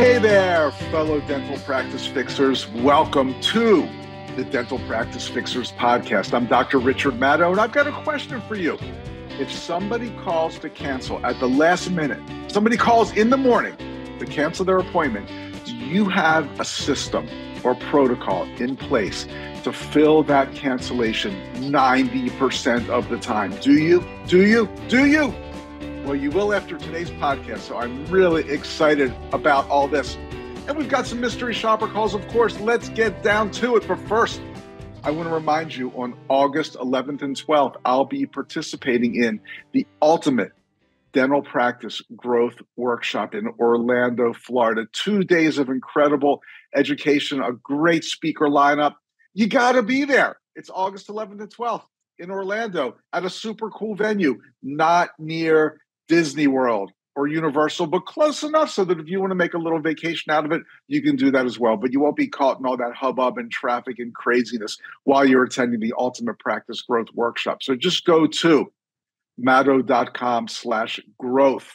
Hey there, fellow dental practice fixers. Welcome to the Dental Practice Fixers podcast. I'm Dr. Richard Maddow, and I've got a question for you. If somebody calls to cancel at the last minute, somebody calls in the morning to cancel their appointment, do you have a system or protocol in place to fill that cancellation 90% of the time? Do you? Well, you will after today's podcast, so I'm really excited about all this. And we've got some mystery shopper calls, of course. Let's get down to it. But first, I want to remind you on August 11th and 12th, I'll be participating in the Ultimate Dental Practice Growth Workshop in Orlando, Florida. 2 days of incredible education, a great speaker lineup. You got to be there. It's August 11th and 12th in Orlando at a super cool venue, not near Disney World or Universal, but close enough so that if you want to make a little vacation out of it, you can do that as well. But you won't be caught in all that hubbub and traffic and craziness while you're attending the Ultimate Practice Growth Workshop. So just go to meadow.com/growth.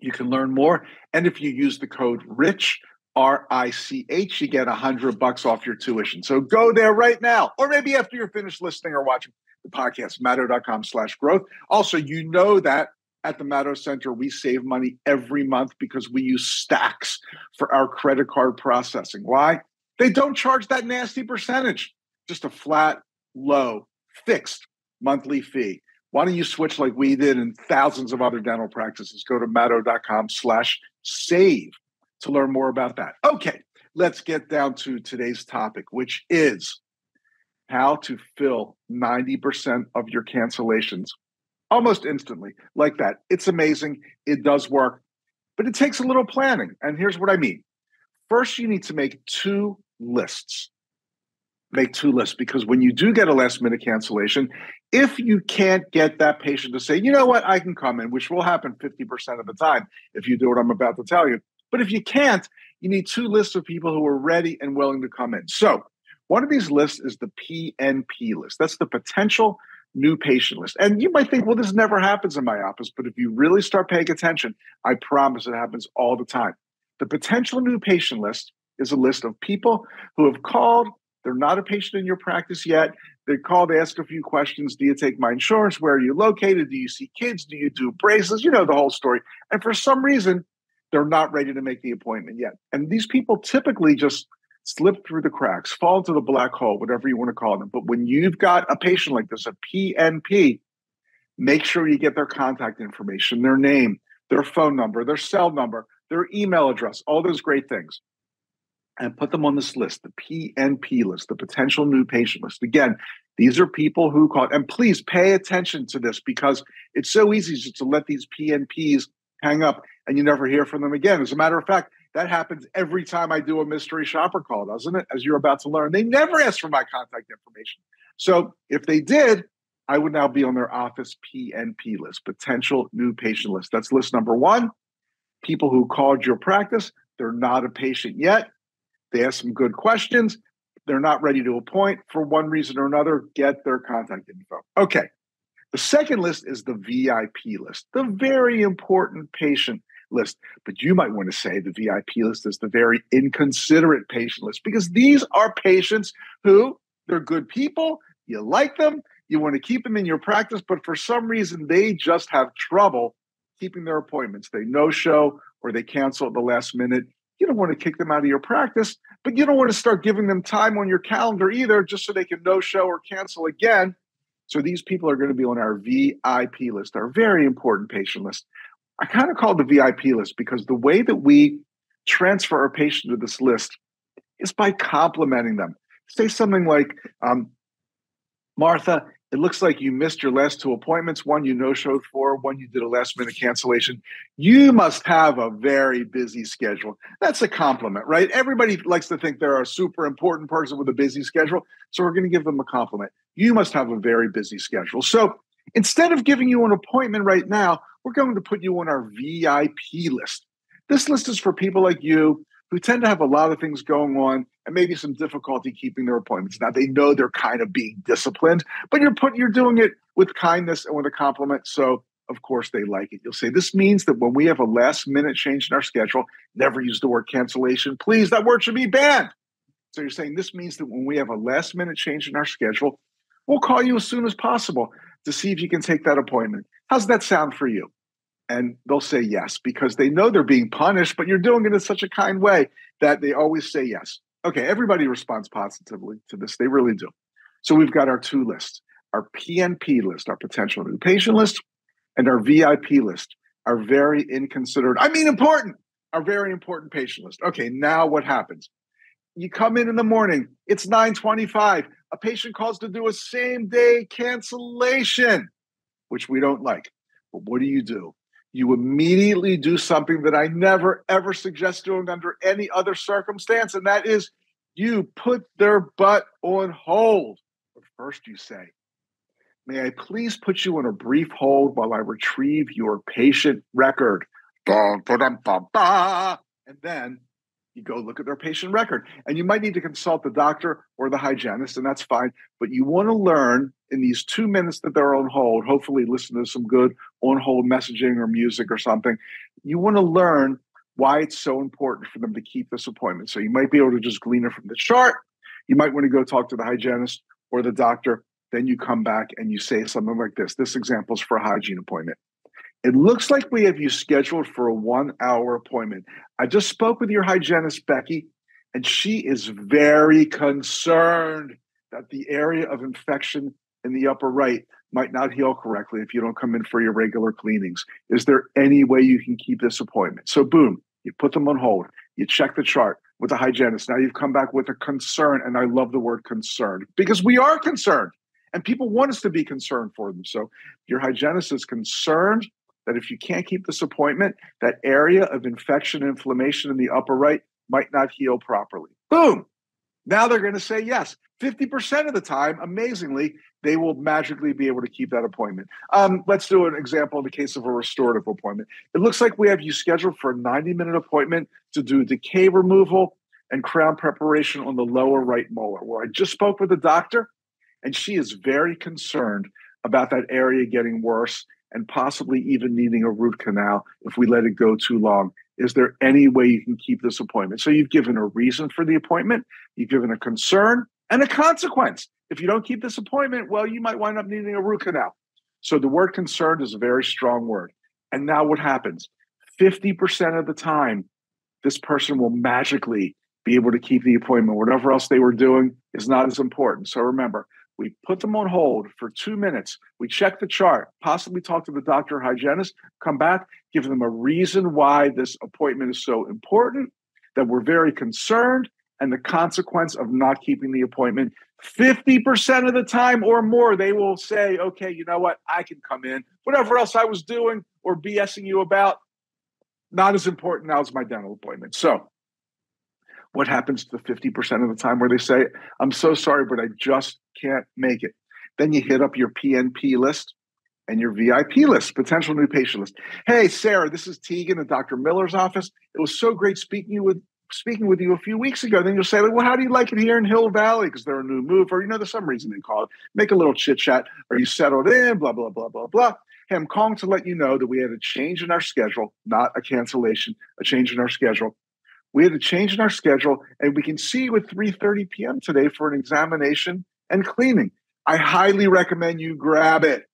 You can learn more. And if you use the code RICH, RICH, you get $100 off your tuition. So go there right now, or maybe after you're finished listening or watching the podcast, meadow.com/growth. Also, you know that at the Maddow Center, we save money every month because we use Stacks for our credit card processing. Why? They don't charge that nasty percentage, just a flat, low, fixed monthly fee. Why don't you switch like we did and thousands of other dental practices? Go to meadow.com/save to learn more about that. Okay, let's get down to today's topic, which is how to fill 90% of your cancellations almost instantly, like that. It's amazing. It does work, but it takes a little planning. And here's what I mean. First, you need to make two lists. Make two lists, because when you do get a last minute cancellation, if you can't get that patient to say, you know what, I can come in, which will happen 50% of the time if you do what I'm about to tell you. But if you can't, you need two lists of people who are ready and willing to come in. So one of these lists is the PNP list. That's the potential new patient list. And you might think, well, this never happens in my office. But if you really start paying attention, I promise it happens all the time. The potential new patient list is a list of people who have called. They're not a patient in your practice yet. They called, ask a few questions. Do you take my insurance? Where are you located? Do you see kids? Do you do braces? You know the whole story. And for some reason, they're not ready to make the appointment yet. And these people typically just slip through the cracks, fall into the black hole, whatever you want to call them. But when you've got a patient like this, a PNP, make sure you get their contact information, their name, their phone number, their cell number, their email address, all those great things, and put them on this list, the PNP list, the potential new patient list. Again, these are people who call, and please pay attention to this because it's so easy just to let these PNPs hang up and you never hear from them again. As a matter of fact, that happens every time I do a mystery shopper call, doesn't it? As you're about to learn, they never ask for my contact information. So if they did, I would now be on their office PNP list, potential new patient list. That's list number one. People who called your practice, they're not a patient yet. They ask some good questions. They're not ready to appoint for one reason or another. Get their contact info. Okay. The second list is the VIP list, the very important patient list. But you might want to say the VIP list is the very inconsiderate patient list, because these are patients who, they're good people, you like them, you want to keep them in your practice, but for some reason they just have trouble keeping their appointments. They no-show or they cancel at the last minute. You don't want to kick them out of your practice, but you don't want to start giving them time on your calendar either just so they can no-show or cancel again. So these people are going to be on our VIP list, our very important patient list. I kind of call it the VIP list because the way that we transfer a patient to this list is by complimenting them. Say something like, Martha, it looks like you missed your last two appointments. One you no-showed for, one you did a last-minute cancellation. You must have a very busy schedule. That's a compliment, right? Everybody likes to think they're a super important person with a busy schedule, so we're going to give them a compliment. You must have a very busy schedule. So instead of giving you an appointment right now, we're going to put you on our VIP list. This list is for people like you who tend to have a lot of things going on and maybe some difficulty keeping their appointments. Now, they know they're kind of being disciplined, but you're doing it with kindness and with a compliment. So, Of course, they like it. You'll say, this means that when we have a last minute change in our schedule, never use the word cancellation. Please, that word should be banned. So you're saying this means that when we have a last minute change in our schedule, we'll call you as soon as possible to see if you can take that appointment. How's that sound for you? And they'll say yes, because they know they're being punished, but you're doing it in such a kind way that they always say yes. Okay, everybody responds positively to this. They really do. So we've got our two lists, our PNP list, our potential new patient list, and our VIP list, our very important, our very important patient list. Okay, now what happens? You come in the morning, it's 9:25. A patient calls to do a same-day cancellation, which we don't like. But what do? You immediately do something that I never, ever suggest doing under any other circumstance, and that is you put their butt on hold. But first you say, may I please put you on a brief hold while I retrieve your patient record? And then you go look at their patient record. And you might need to consult the doctor or the hygienist, and that's fine. But you want to learn in these 2 minutes that they're on hold, hopefully listen to some good on-hold messaging or music or something. You want to learn why it's so important for them to keep this appointment. So you might be able to just glean it from the chart. You might want to go talk to the hygienist or the doctor. Then you come back and you say something like this. This example is for a hygiene appointment. It looks like we have you scheduled for a 1-hour appointment. I just spoke with your hygienist, Becky, and she is very concerned that the area of infection in the upper right might not heal correctly if you don't come in for your regular cleanings. Is there any way you can keep this appointment? So boom, you put them on hold. You check the chart with the hygienist. Now you've come back with a concern, and I love the word concerned because we are concerned, and people want us to be concerned for them. So your hygienist is concerned that if you can't keep this appointment, that area of infection and inflammation in the upper right might not heal properly. Boom. Now they're going to say yes. 50% of the time, amazingly, they will magically be able to keep that appointment. Let's do an example in the case of a restorative appointment. It looks like we have you scheduled for a 90-minute appointment to do decay removal and crown preparation on the lower right molar. Well, I just spoke with the doctor, and she is very concerned about that area getting worse and possibly even needing a root canal if we let it go too long. Is there any way you can keep this appointment? So you've given a reason for the appointment, you've given a concern, and a consequence. If you don't keep this appointment, well, you might wind up needing a root canal. So the word concerned is a very strong word. And now what happens? 50% of the time, this person will magically be able to keep the appointment. Whatever else they were doing is not as important. So remember, we put them on hold for 2 minutes. We check the chart, possibly talk to the doctor or hygienist, come back, give them a reason why this appointment is so important, that we're very concerned, and the consequence of not keeping the appointment. 50% of the time or more, they will say, okay, you know what? I can come in. Whatever else I was doing or BSing you about, not as important now as my dental appointment. So what happens to the 50% of the time where they say, I'm so sorry, but I just can't make it? Then you hit up your PNP list and your VIP list, potential new patient list. Hey, Sarah, this is Tegan at Dr. Miller's office. It was so great speaking with you a few weeks ago. Then you'll say, well, how do you like it here in Hill Valley? Because they're a new move, or, there's some reason they call it. Make a little chit chat. Are you settled in? Blah, blah, blah, blah, blah. Hey, I'm calling to let you know that we had a change in our schedule, not a cancellation, a change in our schedule. We had a change in our schedule, and we can see you at 3:30 p.m. today for an examination and cleaning. I highly recommend you grab it.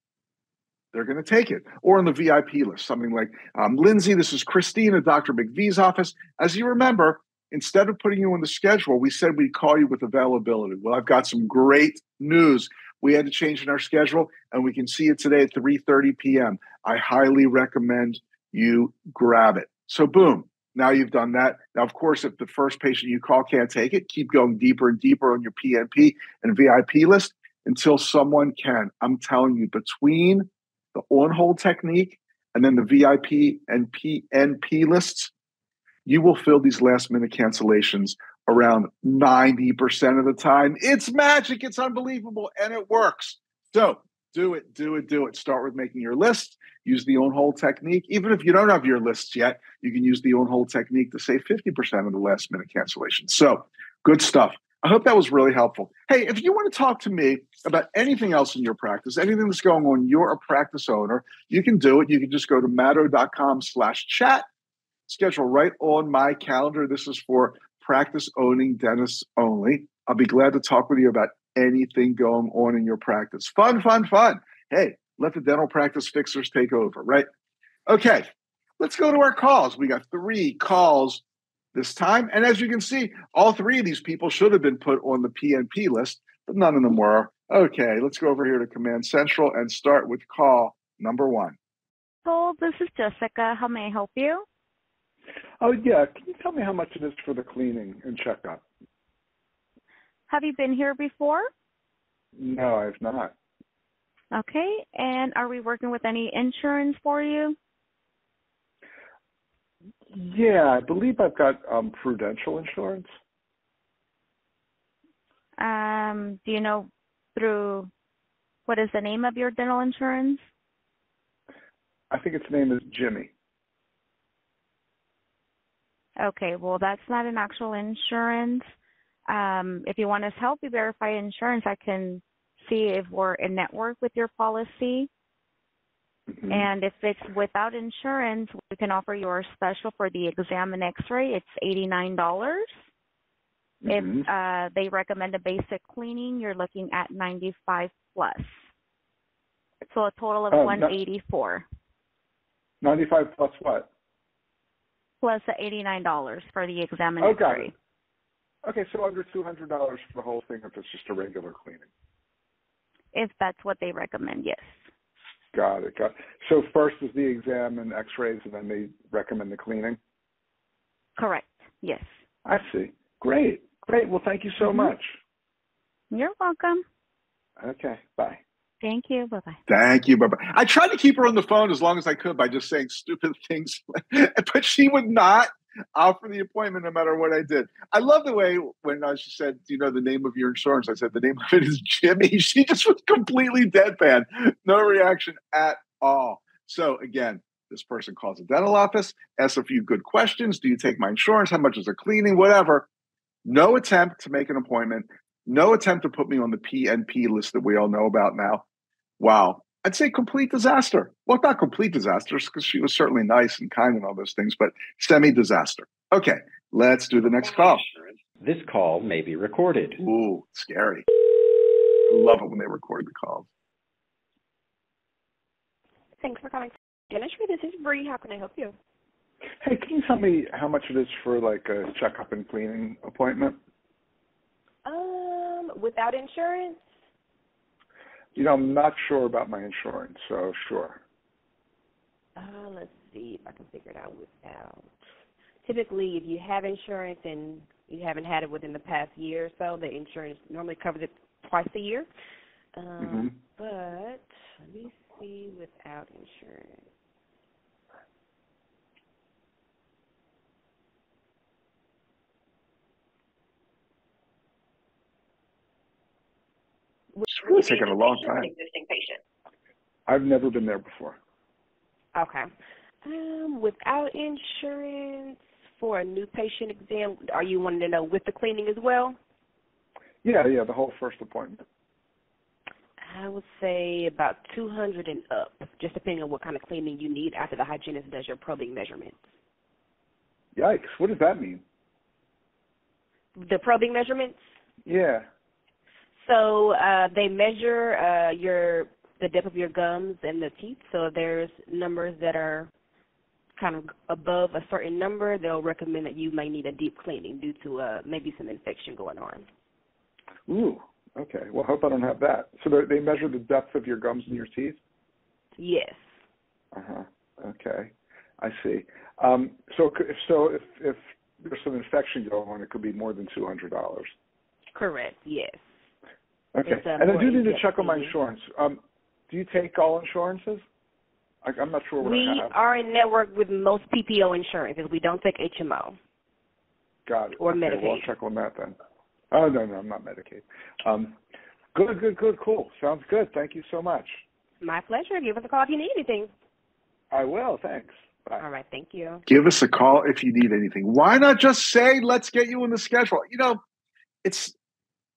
They're going to take it. Or on the VIP list, something like, Lindsay, this is Christine at Dr. McVie's office. As you remember, instead of putting you on the schedule, we said we'd call you with availability. Well, I've got some great news. We had to change in our schedule, and we can see you today at 3:30 p.m. I highly recommend you grab it. So boom. Now you've done that. Now, of course, if the first patient you call can't take it, keep going deeper and deeper on your PNP and VIP list until someone can. I'm telling you, between the on-hold technique and then the VIP and PNP lists, you will fill these last-minute cancellations around 90% of the time. It's magic. It's unbelievable, and it works. So do it, do it, do it. Start with making your list. Use the on-hold technique. Even if you don't have your lists yet, you can use the on-hold technique to save 50% of the last-minute cancellations. So good stuff. I hope that was really helpful. Hey, if you want to talk to me about anything else in your practice, anything that's going on, you're a practice owner, you can do it. You can just go to meadow.com/chat, schedule right on my calendar. This is for practice owning dentists only. I'll be glad to talk with you about anything going on in your practice. Fun, fun, fun. Hey, let the dental practice fixers take over, right? Okay, let's go to our calls. We got 3 calls this time. And as you can see, all 3 of these people should have been put on the PNP list, but none of them were. Okay, let's go over here to Command Central and start with call number 1. Hello, this is Jessica. How may I help you? Oh, yeah. Can you tell me how much it is for the cleaning and checkup? Have you been here before? No, I've not. Okay, and are we working with any insurance for you? Yeah, I believe I've got Prudential insurance. Do you know what is the name of your dental insurance? I think its name is Jimmy. Okay, well, that's not an actual insurance. If you want us to help you verify insurance, I can see if we're in network with your policy. Mm-hmm. And if it's without insurance, we can offer you our special for the exam and x-ray. It's $89. Mm-hmm. If they recommend a basic cleaning, you're looking at $95 plus. So a total of $184. 95 plus what? Plus the $89 for the exam and Oh, x-ray. got it. Okay, so under $200 for the whole thing if it's just a regular cleaning. If that's what they recommend, yes. Got it. So first is the exam and x-rays, and then they recommend the cleaning? Correct, yes. I see. Great. Well, thank you so much. You're welcome. Okay, bye. Thank you. Bye-bye. Thank you. Bye-bye. I tried to keep her on the phone as long as I could by just saying stupid things, but she would not offer the appointment no matter what I did. I love the way when she said, do you know the name of your insurance? I said, the name of it is Jimmy. She just was completely deadpan. No reaction at all. So again, this person calls the dental office, asks a few good questions. Do you take my insurance? How much is it cleaning? Whatever. No attempt to make an appointment. No attempt to put me on the PNP list that we all know about now. Wow. I'd say complete disaster. Well, not complete disaster because she was certainly nice and kind and all those things, but semi-disaster. Okay, let's do the next call. This call may be recorded. Ooh, scary. I love it when they record the calls. Thanks for calling dentistry. This is Bree. How can I help you? Hey, can you tell me how much it is for like a checkup and cleaning appointment? Without insurance? I'm not sure about my insurance, so sure. Let's see if I can figure it out without. Typically, if you have insurance and you haven't had it within the past year or so, the insurance normally covers it twice a year. But let me see without insurance. It's really taken a long time. I've never been there before. Okay. Without insurance for a new patient exam, are you wanting to know with the cleaning as well? Yeah, the whole first appointment. I would say about $200 and up, just depending on what kind of cleaning you need after the hygienist does your probing measurements. Yikes! What does that mean? The probing measurements? Yeah. So they measure the depth of your gums and the teeth. So there's numbers that are kind of above a certain number. They'll recommend that you may need a deep cleaning due to maybe some infection going on. Ooh, okay. Well, I hope I don't have that. So they measure the depth of your gums and your teeth? Yes. Okay. I see. So if there's some infection going on, it could be more than $200. Correct. Yes. Okay. And I do need to check on my insurance. Do you take all insurances? I'm not sure what I have. We are in network with most PPO insurances. We don't take HMO. Got it. Or okay, Medicaid. Well, I'll check on that then. Oh, no, I'm not Medicaid. Good, cool. Sounds good. Thank you so much. My pleasure. Give us a call if you need anything. I will. Thanks. Bye. All right. Thank you. Give us a call if you need anything. Why not just say, let's get you on the schedule?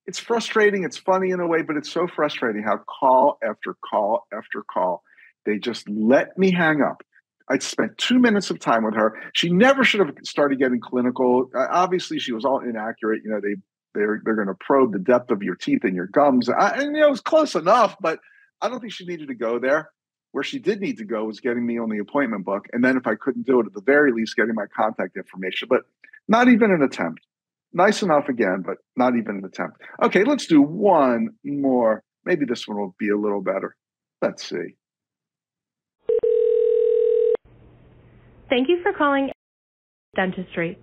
it's frustrating. It's funny in a way, but it's so frustrating how call after call after call, they just let me hang up. I spent 2 minutes of time with her. She never should have started getting clinical. Obviously, she was all inaccurate. You know, they're going to probe the depth of your teeth and your gums. And it was close enough, but I don't think she needed to go there. Where she did need to go was getting me on the appointment book. And then if I couldn't do it, at the very least, getting my contact information. But not even an attempt. Nice enough again, but not even an attempt. Okay, let's do one more. Maybe this one will be a little better. Let's see. Thank you for calling Dentistry.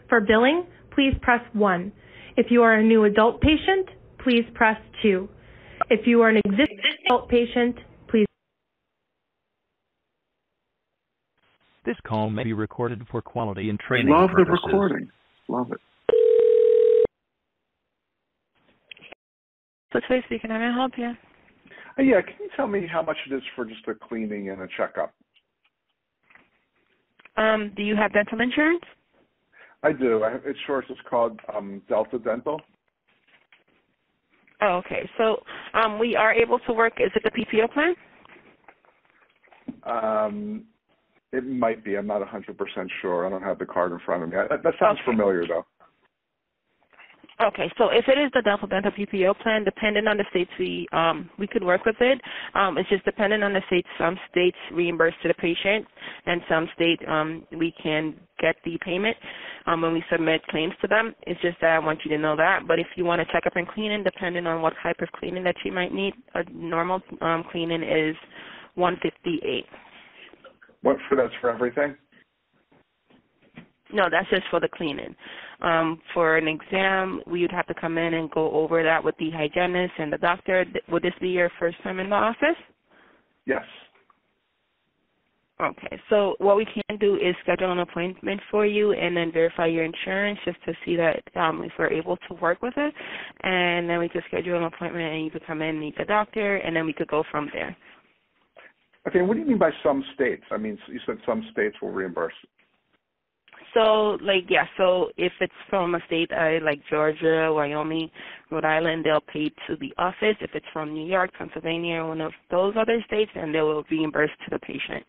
For billing, please press 1. If you are a new adult patient, please press 2. If you are an existing adult patient, please. This call may be recorded for quality and training Love purposes. the recording. Love it. So today speaking, how may I help you? Yeah, can you tell me how much it is for just a cleaning and a checkup? Do you have dental insurance? I do. I have insurance. It's called Delta Dental. Oh, okay. So we are able to work. Is it the PPO plan? It might be. I'm not 100% sure. I don't have the card in front of me. That sounds familiar, though. Okay, so if it is the dental PPO plan, depending on the states we could work with it. It's just dependent on the states. Some states reimburse to the patient, and some states we can get the payment when we submit claims to them. It's just that I want you to know that. But if you want to check up and cleaning, depending on what type of cleaning that you might need, a normal cleaning is $158. That's for everything? No, that's just for the cleaning. For an exam, we would have to come in and go over that with the hygienist and the doctor. Would this be your first time in the office? Yes. Okay, so what we can do is schedule an appointment for you and then verify your insurance just to see that if we're able to work with it. And then we could schedule an appointment and you could come in and meet the doctor, and then we could go from there. Okay, what do you mean by some states? I mean, you said some states will reimburse. So, so if it's from a state like Georgia, Wyoming, Rhode Island, they'll pay to the office. If it's from New York, Pennsylvania, or one of those other states, then they will reimburse to the patient.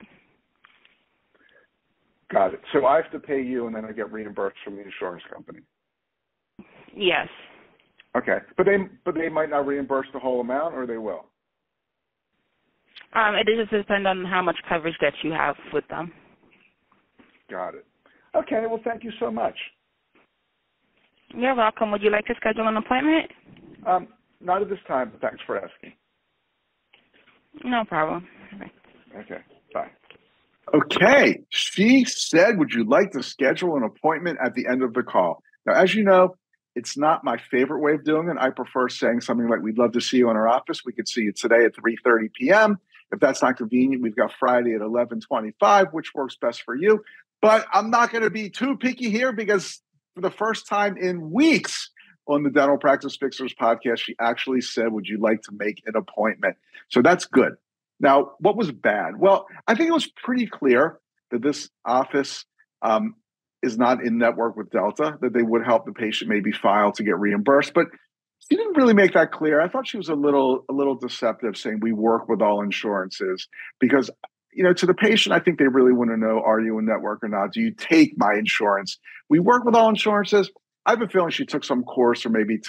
Got it. So I have to pay you, and then I get reimbursed from the insurance company. Yes. Okay, but they might not reimburse the whole amount, or they will. It just depends on how much coverage that you have with them. Got it. Okay, well, thank you so much. You're welcome. Would you like to schedule an appointment? Not at this time, but thanks for asking. No problem. Okay, bye. Okay, she said, would you like to schedule an appointment at the end of the call? Now, as you know, it's not my favorite way of doing it. I prefer saying something like, we'd love to see you in our office. We could see you today at 3:30 p.m. If that's not convenient, we've got Friday at 11:25, which works best for you. But I'm not going to be too picky here because for the first time in weeks on the Dental Practice Fixers podcast, she actually said, would you like to make an appointment? So that's good. Now, what was bad? Well, I think it was pretty clear that this office is not in network with Delta, that they would help the patient maybe file to get reimbursed. But she didn't really make that clear. I thought she was a little deceptive, saying we work with all insurances, because to the patient, I think they really want to know, are you in network or not? Do you take my insurance? We work with all insurances. I have a feeling she took some course or maybe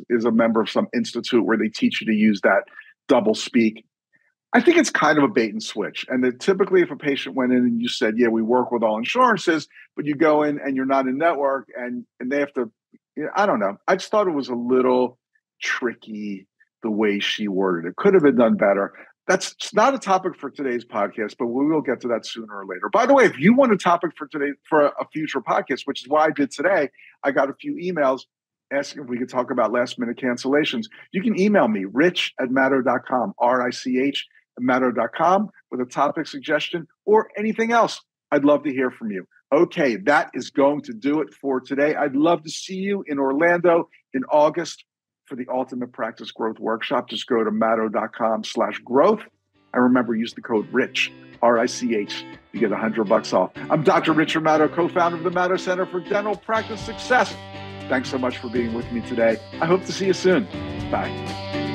is a member of some institute where they teach you to use that double speak. I think it's kind of a bait and switch. And that typically if a patient went in and you said, yeah, we work with all insurances, but you go in and you're not in network and they have to, I don't know. I just thought it was a little tricky the way she worded it. Could have been done better. That's not a topic for today's podcast, but we will get to that sooner or later. By the way, if you want a topic for today, for a future podcast, which is why I did today, I got a few emails asking if we could talk about last minute cancellations. You can email me, rich@meadow.com, RICH@meadow.com, with a topic suggestion or anything else. I'd love to hear from you. Okay, that is going to do it for today. I'd love to see you in Orlando in August for the Ultimate Practice Growth Workshop. Just go to meadow.com/growth. And remember, use the code RICH, RICH, to get $100 off. I'm Dr. Richard Maddow, co-founder of the Maddow Center for Dental Practice Success. Thanks so much for being with me today. I hope to see you soon. Bye.